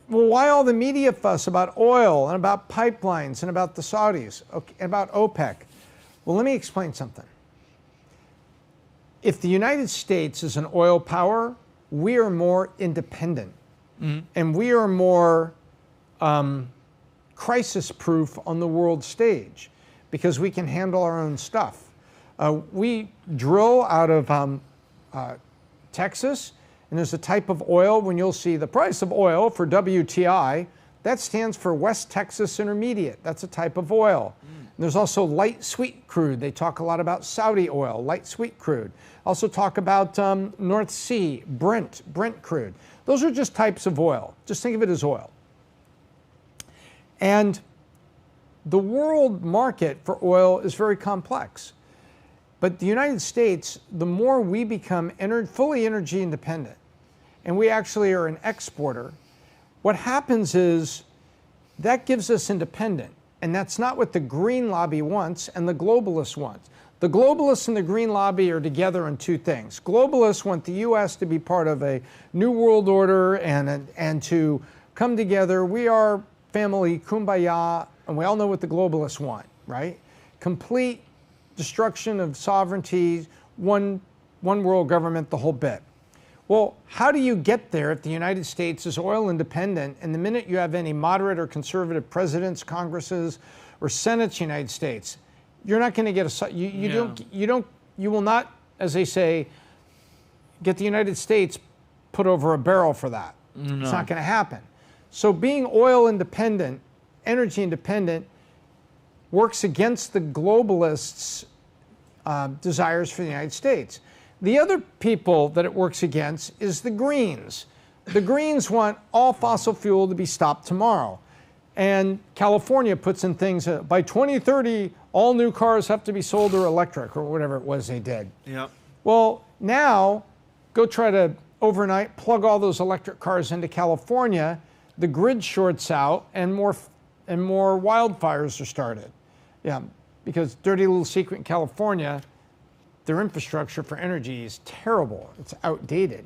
why all the media fuss about oil and about pipelines and about the Saudis, and about OPEC? Well, let me explain something. If the United States is an oil power, we are more independent. And we are more crisis-proof on the world stage because we can handle our own stuff. We drill out of Texas, and there's a type of oil, when you'll see the price of oil for WTI, that stands for West Texas Intermediate. That's a type of oil. And there's also light sweet crude. They talk a lot about Saudi oil, light sweet crude. Also talk about North Sea, Brent crude. Those are just types of oil. Just think of it as oil. And the world market for oil is very complex. But the United States, the more we become fully energy independent, and we actually are an exporter, what happens is that gives us independent. And that's not what the green lobby wants and the globalists want. The globalists and the green lobby are together on two things. Globalists want the U.S. to be part of a new world order and to come together. We are family, kumbaya, and we all know what the globalists want, right? Complete destruction of sovereignty, one world government, the whole bit. Well, how do you get there if the United States is oil independent, and the minute you have any moderate or conservative presidents, Congresses, or Senates, United States, you're not going to get you will not, as they say, get the United States put over a barrel for that. No. It's not going to happen. So being oil independent, energy independent, works against the globalists' desires for the United States. The other people that it works against is the Greens. The Greens want all fossil fuel to be stopped tomorrow. And California puts in things, by 2030, all new cars have to be sold or electric, or whatever it was they did. Yeah. Well, now, go try to overnight plug all those electric cars into California, the grid shorts out, and more wildfires are started. Yeah, because dirty little secret in California, their infrastructure for energy is terrible. It's outdated.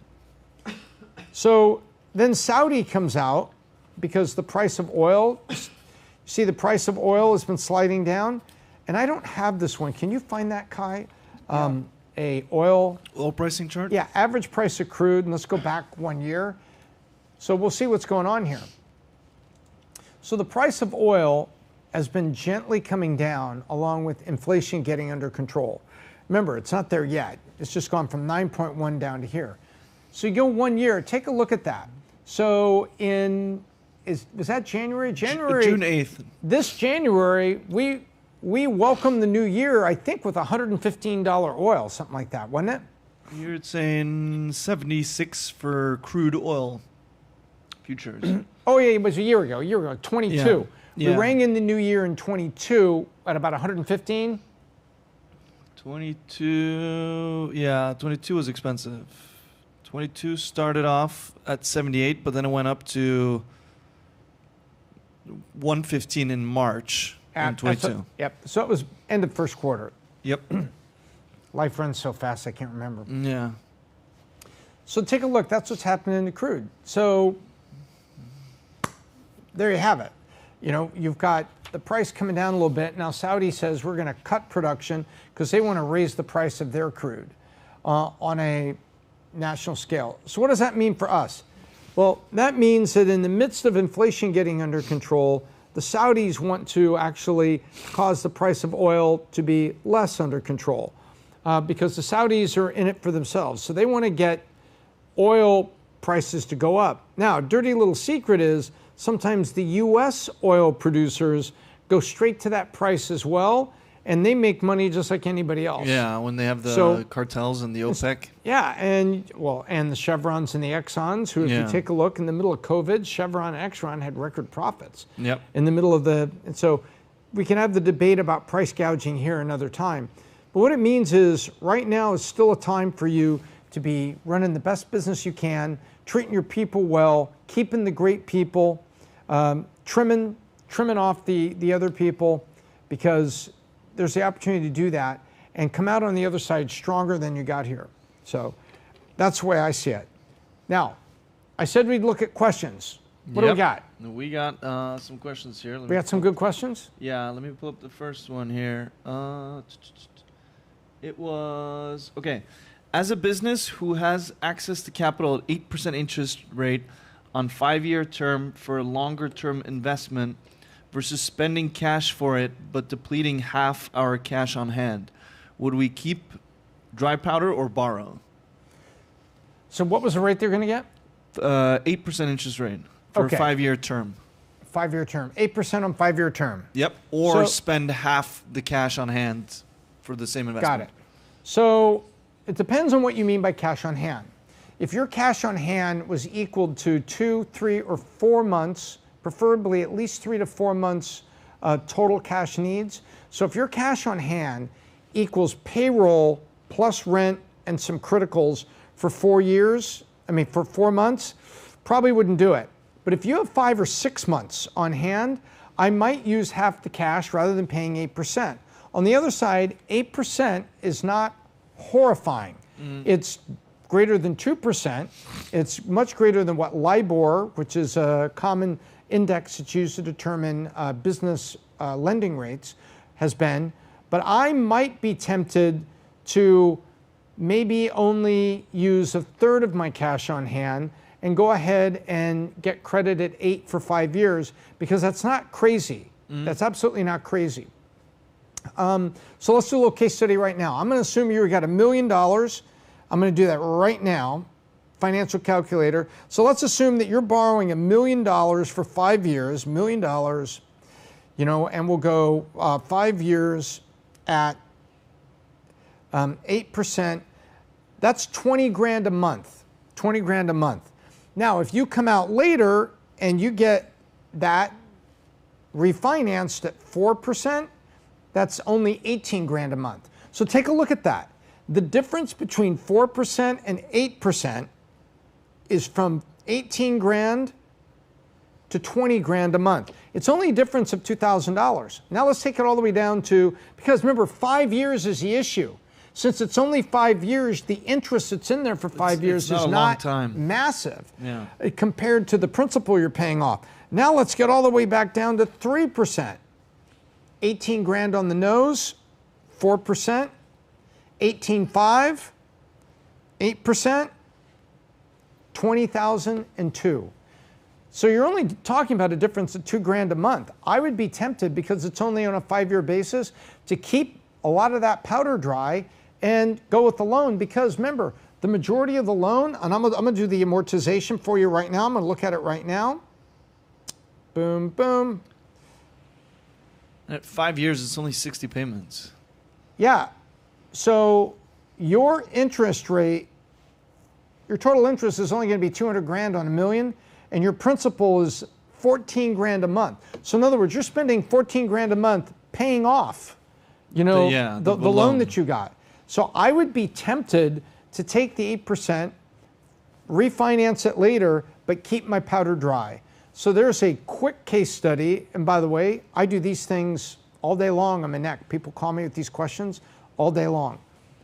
So then Saudi comes out because the price of oil, see the price of oil has been sliding down. And I don't have this one. Can you find that, Kai? A oil pricing chart? Yeah, average price of crude. And let's go back 1 year. So we'll see what's going on here. So the price of oil has been gently coming down along with inflation getting under control. Remember, it's not there yet. It's just gone from 9.1 down to here. So you go 1 year, take a look at that. So was that January? June 8th. This January, we welcomed the new year, I think, with $115 oil, something like that, wasn't it? You're saying 76 for crude oil futures. Oh, yeah, it was a year ago, 22. Yeah. We rang in the new year in 22 at about 115. 22 was expensive. 22 started off at 78, but then it went up to 115 in March in 22. Yep. So it was end of first quarter. Yep. Life runs so fast, I can't remember. Yeah. So take a look. That's what's happening in the crude. So there you have it. You've got the price coming down a little bit. Now Saudi says we're going to cut production because they want to raise the price of their crude on a national scale. So what does that mean for us? Well, that means that in the midst of inflation getting under control, the Saudis want to actually cause the price of oil to be less under control because the Saudis are in it for themselves. So they want to get oil prices to go up. Now, dirty little secret is sometimes the U.S. oil producers go straight to that price as well, and they make money just like anybody else. Yeah, when they have the cartels and the OPEC. Yeah, and the Chevrons and the Exxons, who, if you take a look, in the middle of COVID, Chevron and Exxon had record profits. Yep. In the middle of and so we can have the debate about price gouging here another time. But what it means is right now is still a time for you to be running the best business you can, treating your people well, keeping the great people, trimming off the other people, because there's the opportunity to do that and come out on the other side stronger than you got here. So that's the way I see it. Now, I said we'd look at questions. What do we got? We got some questions here. We got some good questions? Yeah, let me pull up the first one here. It was, okay. As a business who has access to capital at 8% interest rate on 5-year term for a longer term investment versus spending cash for it but depleting half our cash on hand, would we keep dry powder or borrow? So what was the rate they're going to get? 8% interest rate for a 5-year term. 5-year term. 8% on 5-year term. Yep. Or spend half the cash on hand for the same investment. Got it. So it depends on what you mean by cash on hand. If your cash on hand was equal to 2, 3, or 4 months, preferably at least 3 to 4 months total cash needs. So if your cash on hand equals payroll plus rent and some criticals for 4 months, probably wouldn't do it. But if you have 5 or 6 months on hand, I might use half the cash rather than paying 8%. On the other side, 8% is not horrifying. It's greater than 2%. It's much greater than what LIBOR, which is a common index that's used to determine business lending rates, has been. But I might be tempted to maybe only use a third of my cash on hand and go ahead and get credit at 8 for 5 years, because that's not crazy. That's absolutely not crazy. So let's do a little case study right now. I'm going to assume you got $1 million. I'm going to do that right now. Financial calculator. So let's assume that you're borrowing $1 million for 5 years, $1 million, and we'll go 5 years at 8%. That's 20 grand a month. 20 grand a month. Now, if you come out later and you get that refinanced at 4%, that's only 18 grand a month. So take a look at that. The difference between 4% and 8% is from 18 grand to 20 grand a month. It's only a difference of $2,000. Now let's take it all the way down to, because remember, 5 years is the issue. Since it's only 5 years, the interest that's in there for 5 years is not massive compared to the principal you're paying off. Now let's get all the way back down to 3%. 18 grand on the nose, 4%, 18.5, 8%, 20,002. So you're only talking about a difference of 2 grand a month. I would be tempted, because it's only on a 5-year basis, to keep a lot of that powder dry and go with the loan, because remember, the majority of the loan, and I'm gonna do the amortization for you right now. I'm gonna look at it right now. Boom, boom. At 5 years, it's only 60 payments. Yeah. So your interest rate, your total interest is only going to be 200 grand on $1 million, and your principal is 14 grand a month. So in other words, you're spending 14 grand a month paying off, the loan that you got. So I would be tempted to take the 8%, refinance it later, but keep my powder dry. So there's a quick case study. And by the way, I do these things all day long on my neck. People call me with these questions all day long.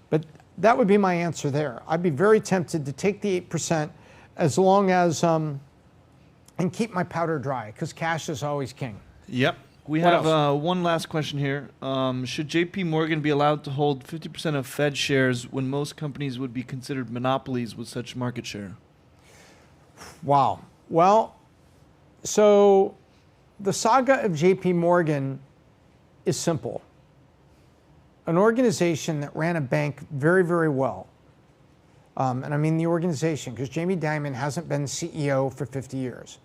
But that would be my answer there. I'd be very tempted to take the 8% as long as, and keep my powder dry, because cash is always king. Yep. We have one last question here. Should JP Morgan be allowed to hold 50% of Fed shares when most companies would be considered monopolies with such market share? Wow. Well, so the saga of JP Morgan is simple. An organization that ran a bank very, very well. And I mean the organization, because Jamie Dimon hasn't been CEO for 50 years.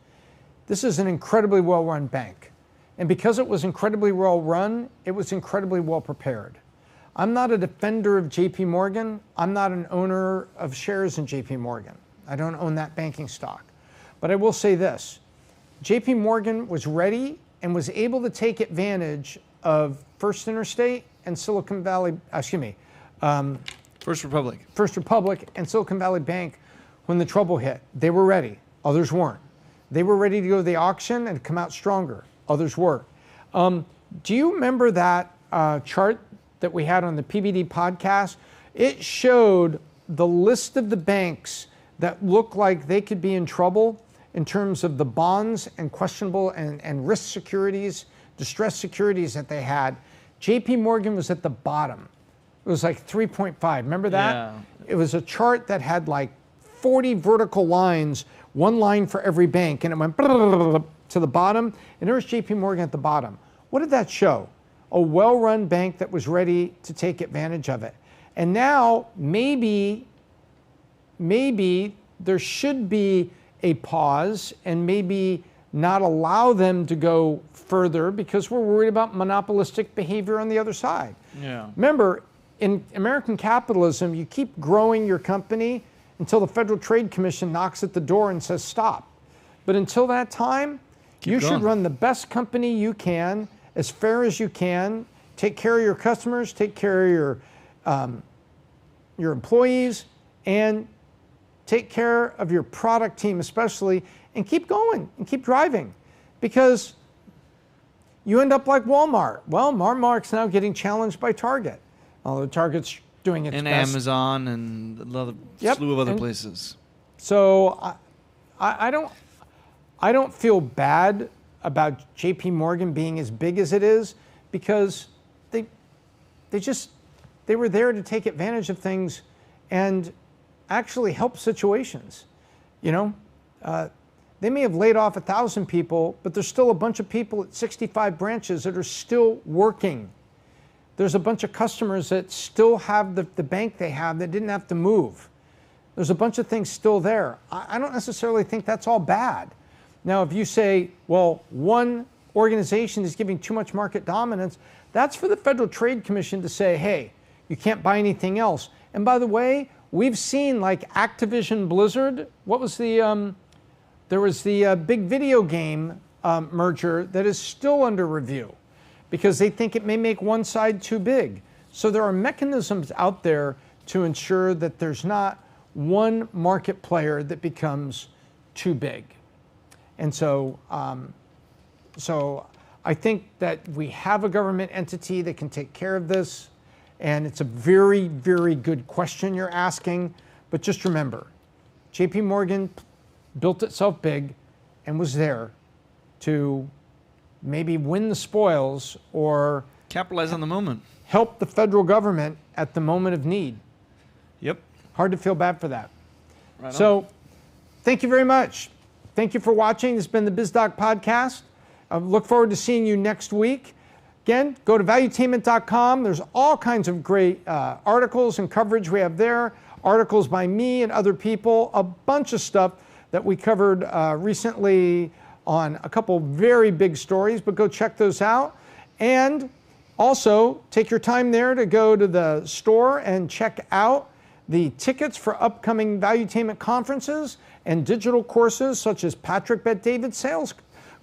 This is an incredibly well-run bank. And because it was incredibly well-run, it was incredibly well-prepared. I'm not a defender of JP Morgan. I'm not an owner of shares in JP Morgan. I don't own that banking stock. But I will say this. JP Morgan was ready and was able to take advantage of First Interstate and Silicon Valley, First Republic. First Republic and Silicon Valley Bank when the trouble hit. They were ready. Others weren't. They were ready to go to the auction and come out stronger. Others were. Do you remember that chart that we had on the PBD podcast, it showed the list of the banks that looked like they could be in trouble in terms of the bonds and questionable and risk securities, distressed securities that they had. JP Morgan was at the bottom. It was like 3.5. Remember that? Yeah. It was a chart that had like 40 vertical lines, one line for every bank, and it went to the bottom, and there was JP Morgan at the bottom. What did that show? A well-run bank that was ready to take advantage of it. And now maybe there should be a pause and maybe not allow them to go further because we're worried about monopolistic behavior on the other side. Yeah. Remember, in American capitalism, you keep growing your company until the Federal Trade Commission knocks at the door and says stop. But until that time, you should run the best company you can, as fair as you can, take care of your customers, take care of your employees, and take care of your product team especially, and keep going and keep driving. Because you end up like Walmart. Well, Walmart's now getting challenged by Target, although Target's doing its and best. Amazon and a slew of other places. So I don't feel bad about JP Morgan being as big as it is because they were there to take advantage of things and actually help situations. You know, they may have laid off 1,000 people, but there's still a bunch of people at 65 branches that are still working. There's a bunch of customers that still have the bank they have that didn't have to move. There's a bunch of things still there. I don't necessarily think that's all bad. Now, if you say, well, one organization is giving too much market dominance, that's for the Federal Trade Commission to say, hey, you can't buy anything else. And by the way, we've seen like Activision Blizzard. What was there was the big video game merger that is still under review because they think it may make one side too big. So there are mechanisms out there to ensure that there's not one market player that becomes too big. And so I think that we have a government entity that can take care of this. And it's a very, very good question you're asking. But just remember, JP Morgan built itself big and was there to maybe win the spoils or capitalize on the moment. Help the federal government at the moment of need. Yep. Hard to feel bad for that. Right so thank you very much. Thank you for watching. This has been the Biz Doc Podcast. I look forward to seeing you next week. Again, go to valuetainment.com. There's all kinds of great articles and coverage we have there. Articles by me and other people. A bunch of stuff that we covered recently on a couple very big stories, but go check those out. And also, take your time there to go to the store and check out the tickets for upcoming Valuetainment conferences and digital courses such as Patrick Bet-David's sales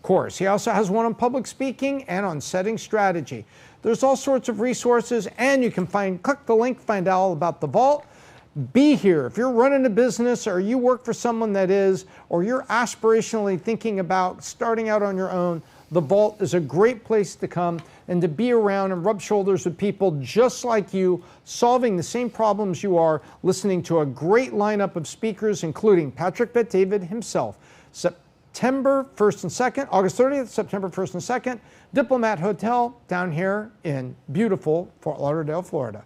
course. He also has one on public speaking and on setting strategy. There's all sorts of resources, and you can click the link, find out all about the vault. Be here. If you're running a business or you work for someone that is, or you're aspirationally thinking about starting out on your own, the vault is a great place to come and to be around and rub shoulders with people just like you, solving the same problems you are, listening to a great lineup of speakers, including Patrick Bet-David himself. September 1st and 2nd, August 30th, September 1st and 2nd, Diplomat Hotel down here in beautiful Fort Lauderdale, Florida.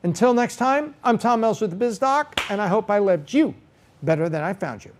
Until next time, I'm Tom Mills with the Biz Doc, and I hope I left you better than I found you.